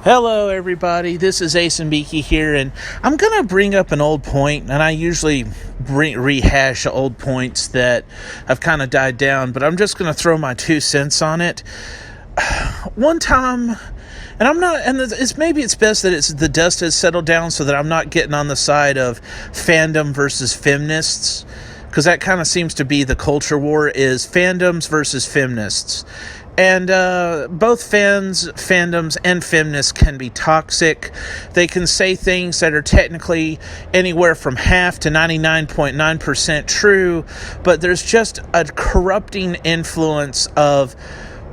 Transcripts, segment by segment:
Hello everybody, this is Ace and Beaky here, and I'm going to bring up an old point, and I usually rehash old points that have kind of died down, but I'm just going to throw my 2 cents on it. One time, and I'm not, and maybe it's best that the dust has settled down so that I'm not getting on the side of fandom versus feminists, because that kind of seems to be the culture war, is fandoms versus feminists. And both fandoms, and feminists can be toxic. They can say things that are technically anywhere from half to 99.9% true, but there's just a corrupting influence of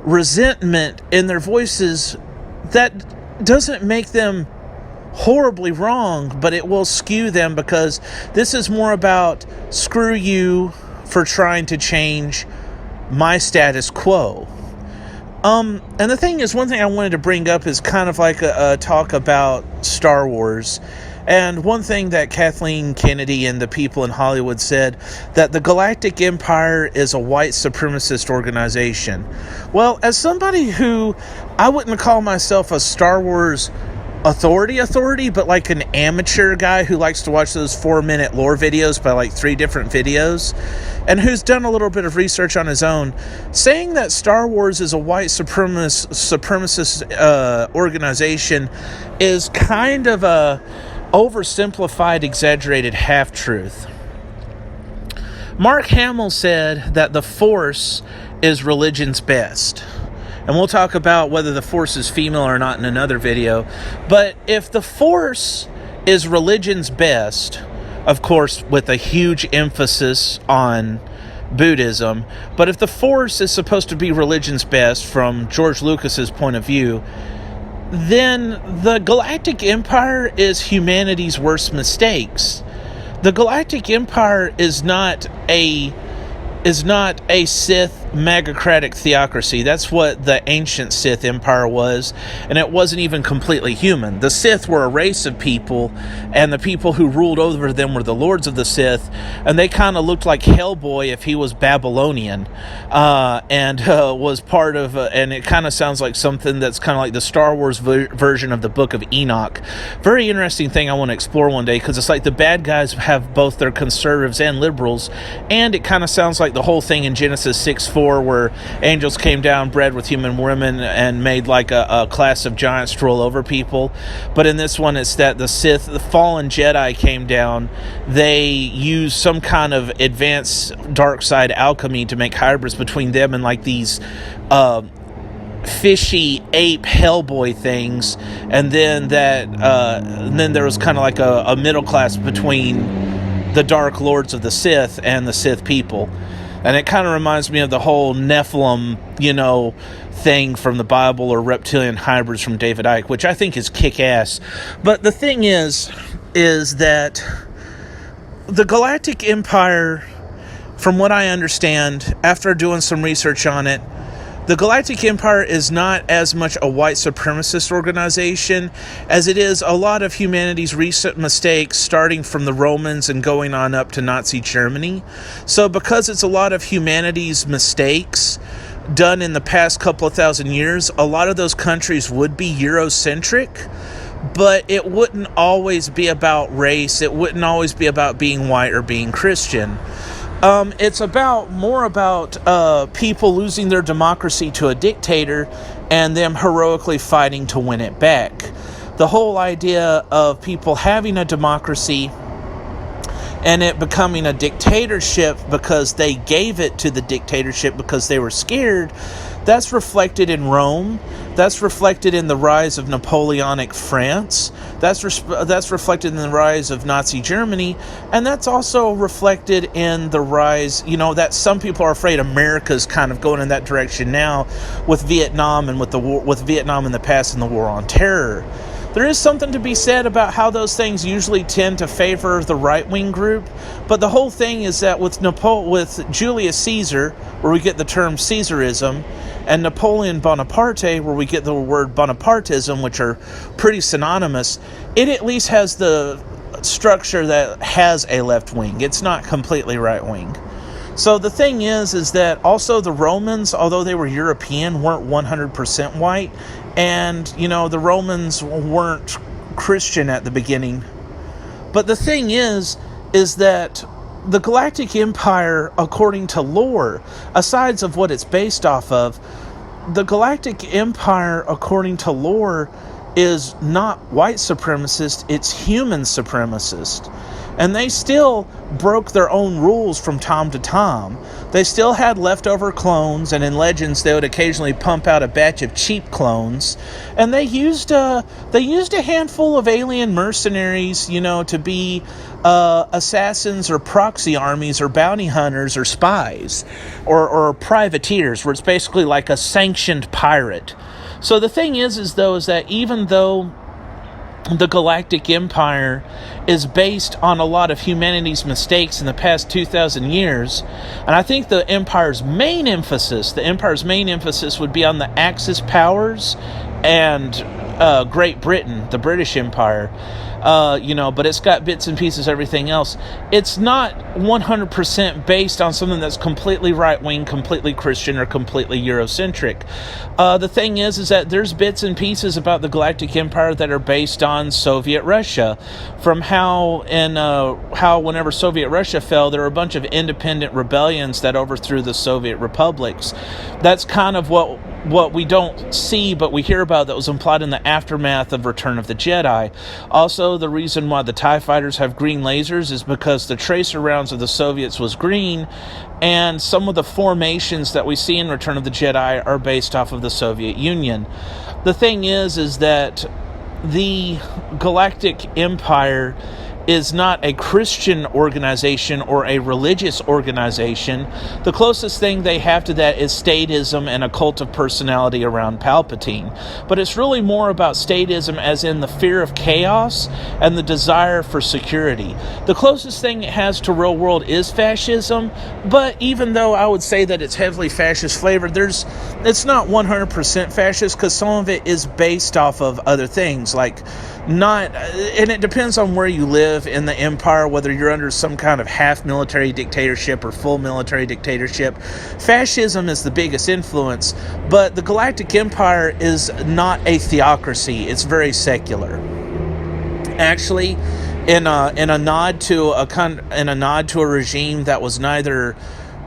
resentment in their voices that doesn't make them horribly wrong, but it will skew them because this is more about screw you for trying to change my status quo. And the thing is, one thing I wanted to bring up is kind of like a talk about Star Wars. And one thing that Kathleen Kennedy and the people in Hollywood said, that the Galactic Empire is a white supremacist organization. Well, as somebody who, I wouldn't call myself a Star Wars authority, but like an amateur guy who likes to watch those 4-minute lore videos by like 3 different videos, and who's done a little bit of research on his own, saying that Star Wars is a white supremacist organization is kind of a oversimplified, exaggerated half-truth. Mark Hamill said that the Force is religion's best. And we'll talk about whether the Force is female or not in another video. But if the Force is religion's best, of course, with a huge emphasis on Buddhism, but if the Force is supposed to be religion's best from George Lucas's point of view, then the Galactic Empire is humanity's worst mistakes. The Galactic Empire is not a Sith magocratic theocracy. That's what the ancient Sith Empire was, and it wasn't even completely human. The Sith were a race of people, and the people who ruled over them were the Lords of the Sith, and they kind of looked like Hellboy if he was Babylonian, and was part of, and it kind of sounds like something that's kind of like the Star Wars version of the Book of Enoch. Very interesting thing I want to explore one day, because it's like the bad guys have both their conservatives and liberals, and it kind of sounds like the whole thing in Genesis 6:4, where angels came down, bred with human women, and made like a class of giants to roll over people. But in this one, it's that the Sith, the fallen Jedi, came down. They used some kind of advanced dark side alchemy to make hybrids between them and like these fishy ape Hellboy things, and then there was kind of like a middle class between the Dark Lords of the Sith and the Sith people. And it kind of reminds me of the whole Nephilim, thing from the Bible, or reptilian hybrids from David Icke, which I think is kick-ass. But the thing is that the Galactic Empire, from what I understand, after doing some research on it, the Galactic Empire is not as much a white supremacist organization as it is a lot of humanity's recent mistakes, starting from the Romans and going on up to Nazi Germany. So because it's a lot of humanity's mistakes done in the past couple of thousand years, a lot of those countries would be Eurocentric, but it wouldn't always be about race. It wouldn't always be about being white or being Christian. It's more about people losing their democracy to a dictator and them heroically fighting to win it back. The whole idea of people having a democracy and it becoming a dictatorship because they gave it to the dictatorship because they were scared, that's reflected in Rome. That's reflected in the rise of Napoleonic France. That's reflected in the rise of Nazi Germany. And that's also reflected in the rise, that some people are afraid America's kind of going in that direction now with Vietnam and with Vietnam in the past and the war on terror. There is something to be said about how those things usually tend to favor the right-wing group, but the whole thing is that with Julius Caesar, where we get the term Caesarism, and Napoleon Bonaparte, where we get the word Bonapartism, which are pretty synonymous, it at least has the structure that has a left wing. It's not completely right-wing. So the thing is that also the Romans, although they were European, weren't 100% white, And, the Romans weren't Christian at the beginning. But the thing is that the Galactic Empire, according to lore, aside of what it's based off of, the Galactic Empire, according to lore, is not white supremacist, it's human supremacist. And they still broke their own rules from time to time. They still had leftover clones, and in Legends they would occasionally pump out a batch of cheap clones. And they used a handful of alien mercenaries, to be assassins or proxy armies or bounty hunters or spies or privateers, where it's basically like a sanctioned pirate. So the thing is that even though the Galactic Empire is based on a lot of humanity's mistakes in the past 2,000 years, and I think the Empire's main emphasis would be on the Axis powers and Great Britain, the British Empire, but it's got bits and pieces of everything else. It's not 100% based on something that's completely right-wing, completely Christian, or completely Eurocentric. The thing is that there's bits and pieces about the Galactic Empire that are based on Soviet Russia, from how whenever Soviet Russia fell, there were a bunch of independent rebellions that overthrew the Soviet republics. That's kind of what we don't see, but we hear about, that was implied in the aftermath of Return of the Jedi. Also, the reason why the TIE fighters have green lasers is because the tracer rounds of the Soviets was green, and some of the formations that we see in Return of the Jedi are based off of the Soviet Union. The thing is that the Galactic Empire is not a Christian organization or a religious organization. The closest thing they have to that is statism and a cult of personality around Palpatine. But it's really more about statism as in the fear of chaos and the desire for security. The closest thing it has to real world is fascism, but even though I would say that it's heavily fascist flavored, it's not 100% fascist, because some of it is based off of other things, and it depends on where you live in the empire, whether you're under some kind of half military dictatorship or full military dictatorship. Fascism is the biggest influence, but the Galactic Empire is not a theocracy. It's very secular. Actually, in a nod to a regime that was neither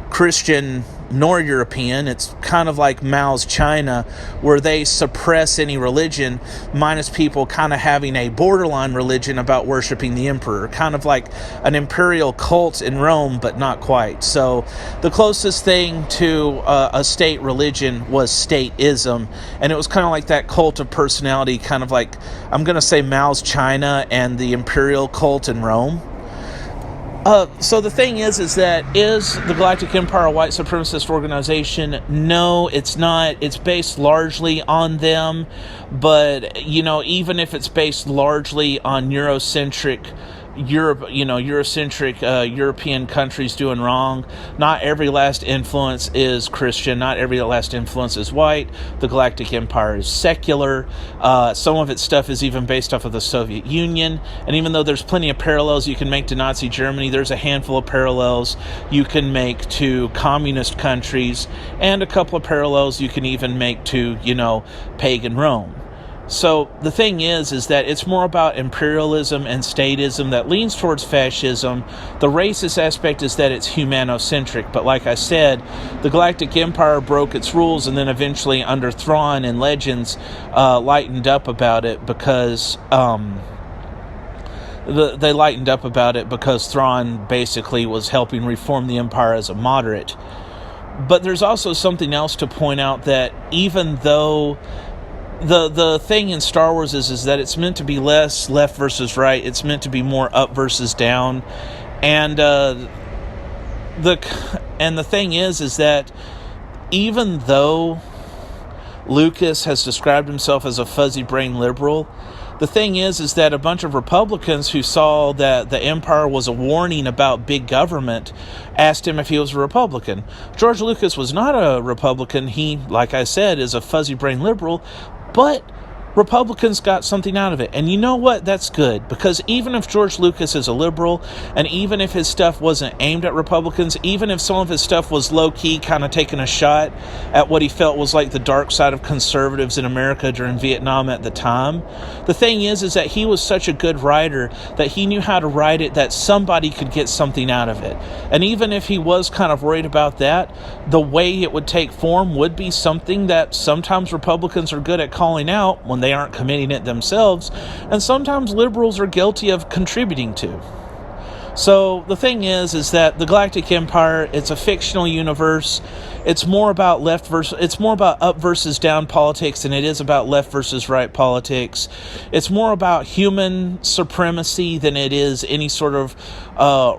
Christian nor European, it's kind of like Mao's China, where they suppress any religion, minus people kind of having a borderline religion about worshiping the emperor, kind of like an imperial cult in Rome, but not quite. So the closest thing to a state religion was stateism, and it was kind of like that cult of personality, kind of like, I'm going to say, Mao's China and the imperial cult in Rome. So the thing is that is the Galactic Empire a white supremacist organization? No, it's not. It's based largely on them, but even if it's based largely on Eurocentric European countries doing wrong, not every last influence is Christian, not every last influence is white. The Galactic Empire is secular. Some of its stuff is even based off of the Soviet Union, and even though there's plenty of parallels you can make to Nazi Germany, there's a handful of parallels you can make to communist countries, and a couple of parallels you can even make to, pagan Rome. So the thing is that it's more about imperialism and statism that leans towards fascism. The racist aspect is that it's humanocentric. But like I said, the Galactic Empire broke its rules, and then eventually under Thrawn in Legends lightened up about it because they lightened up about it because Thrawn basically was helping reform the Empire as a moderate. But there's also something else to point out, that even though the thing in Star Wars is that it's meant to be less left versus right. It's meant to be more up versus down. And the thing is that even though Lucas has described himself as a fuzzy brain liberal, the thing is that a bunch of Republicans who saw that the Empire was a warning about big government asked him if he was a Republican. George Lucas was not a Republican. He, like I said, is a fuzzy brain liberal. But Republicans got something out of it. And you know what? That's good. Because even if George Lucas is a liberal, and even if his stuff wasn't aimed at Republicans, even if some of his stuff was low-key, kind of taking a shot at what he felt was like the dark side of conservatives in America during Vietnam at the time, the thing is that he was such a good writer that he knew how to write it that somebody could get something out of it. And even if he was kind of worried about that, the way it would take form would be something that sometimes Republicans are good at calling out when they aren't committing it themselves, and sometimes liberals are guilty of contributing to. So the thing is that the Galactic Empire, it's a fictional universe. It's more about up versus down politics than it is about left versus right politics. It's more about human supremacy than it is any sort of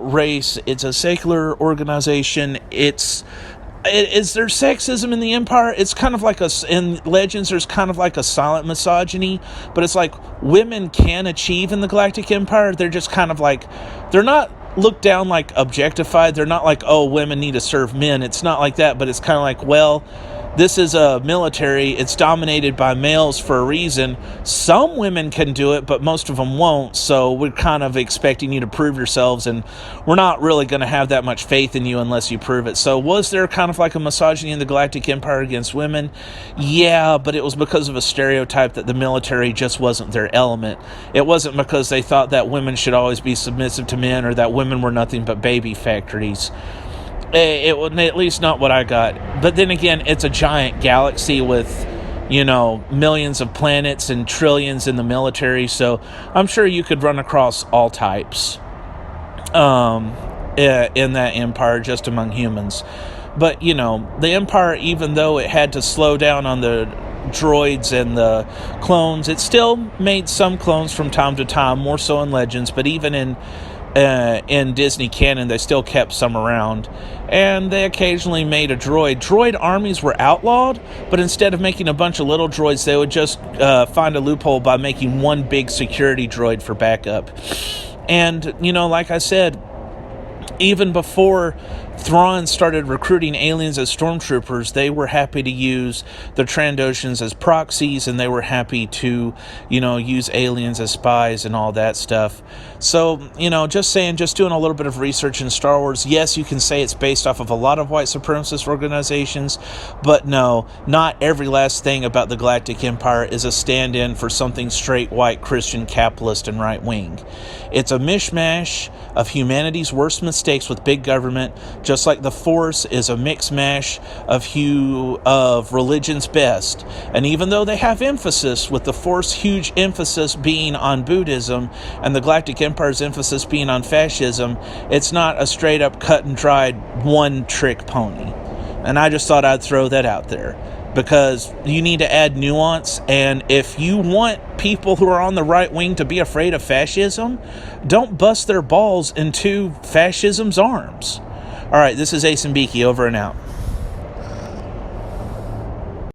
race. It's a secular organization. Is there sexism in the Empire? It's kind of like in Legends, there's kind of like a silent misogyny, but it's like women can achieve in the Galactic Empire. They're just kind of like, they're not looked down like objectified. They're not like, oh, women need to serve men. It's not like that, but it's kind of like, well, this is a military. It's dominated by males for a reason. Some women can do it, but most of them won't. So we're kind of expecting you to prove yourselves, and we're not really going to have that much faith in you unless you prove it. So was there kind of like a misogyny in the Galactic Empire against women? Yeah, but it was because of a stereotype that the military just wasn't their element. It wasn't because they thought that women should always be submissive to men, or that women were nothing but baby factories. It was at least not what I got. But then again, it's a giant galaxy with, millions of planets and trillions in the military. So I'm sure you could run across all types in that empire just among humans. But, the Empire, even though it had to slow down on the droids and the clones, it still made some clones from time to time, more so in Legends, but even in Disney canon, they still kept some around. And they occasionally made a droid. Droid armies were outlawed, but instead of making a bunch of little droids, they would just find a loophole by making one big security droid for backup. And, like I said, even before Thrawn started recruiting aliens as stormtroopers, they were happy to use the Trandoshans as proxies, and they were happy to, use aliens as spies and all that stuff. So, just doing a little bit of research in Star Wars, yes, you can say it's based off of a lot of white supremacist organizations, but no, not every last thing about the Galactic Empire is a stand-in for something straight white Christian capitalist and right-wing. It's a mishmash of humanity's worst mistakes with big government, just like the Force is a mix mash of religion's best. And even though they have emphasis, with the Force huge emphasis being on Buddhism and the Galactic Empire's emphasis being on fascism, it's not a straight up cut and dried one trick pony. And I just thought I'd throw that out there, because you need to add nuance. And if you want people who are on the right wing to be afraid of fascism, don't bust their balls into fascism's arms. All right, this is Ace and Beaky, over and out.